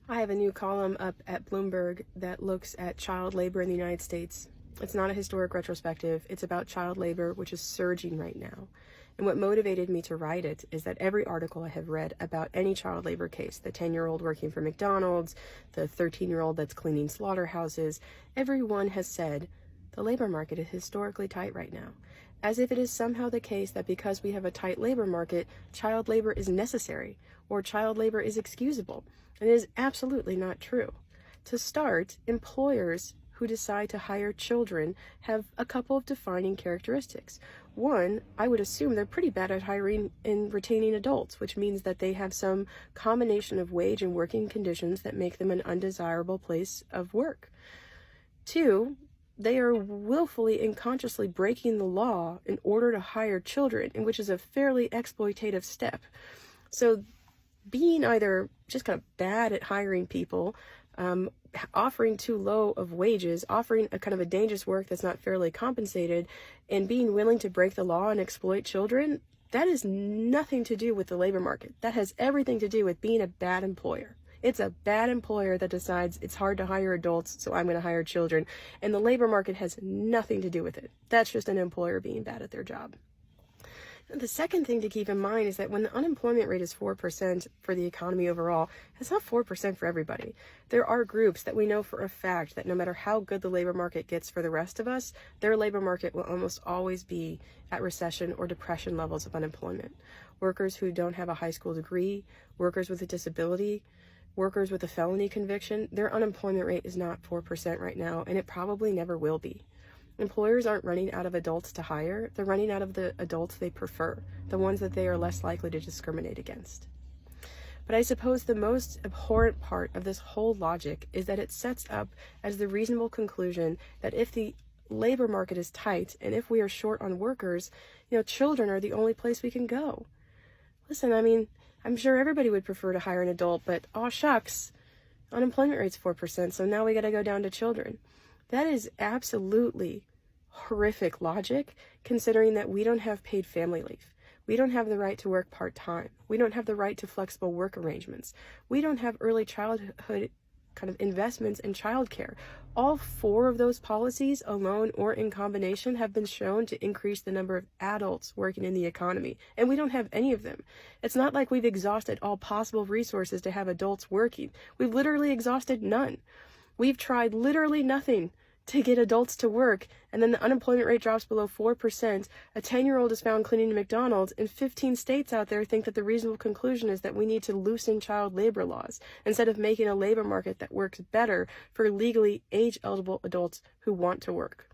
I have a new column up at Bloomberg that looks at child labor in the United States. It's not a historic retrospective. It's about child labor, which is surging right now. And what motivated me to write it is that every article I have read about any child labor case, the 10-year-old working for McDonald's, the 13-year-old that's cleaning slaughterhouses, everyone has said the labor market is historically tight right now. As if it is somehow the case that because we have a tight labor market, child labor is necessary or child labor is excusable. And it is absolutely not true. To start, employers who decide to hire children have a couple of defining characteristics. One, I would assume they're pretty bad at hiring and retaining adults, which means that they have some combination of wage and working conditions that make them an undesirable place of work. Two, they are willfully and consciously breaking the law in order to hire children, and which is a fairly exploitative step. So being either just kind of bad at hiring people, offering too low of wages, offering a kind of a dangerous work that's not fairly compensated, and being willing to break the law and exploit children, that has nothing to do with the labor market. That has everything to do with being a bad employer. It's a bad employer that decides it's hard to hire adults, so I'm going to hire children. And the labor market has nothing to do with it. That's just an employer being bad at their job. The second thing to keep in mind is that when the unemployment rate is 4% for the economy overall, it's not 4% for everybody. There are groups that we know for a fact that no matter how good the labor market gets for the rest of us, their labor market will almost always be at recession or depression levels of unemployment. Workers who don't have a high school degree, workers with a disability, workers with a felony conviction, their unemployment rate is not 4% right now, and it probably never will be. Employers aren't running out of adults to hire, they're running out of the adults they prefer, the ones that they are less likely to discriminate against. But I suppose the most abhorrent part of this whole logic is that it sets up as the reasonable conclusion that if the labor market is tight and if we are short on workers, children are the only place we can go. Listen, I'm sure everybody would prefer to hire an adult, but aw shucks, unemployment rate's 4%, so now we gotta go down to children. That is absolutely horrific logic, considering that we don't have paid family leave. We don't have the right to work part-time. We don't have the right to flexible work arrangements. We don't have early childhood kind of investments in childcare. All four of those policies alone or in combination have been shown to increase the number of adults working in the economy, and we don't have any of them. It's not like we've exhausted all possible resources to have adults working. We've literally exhausted none. We've tried literally nothing to get adults to work, and then the unemployment rate drops below 4%. A 10-year-old is found cleaning a McDonald's, and 15 states out there think that the reasonable conclusion is that we need to loosen child labor laws instead of making a labor market that works better for legally age-eligible adults who want to work.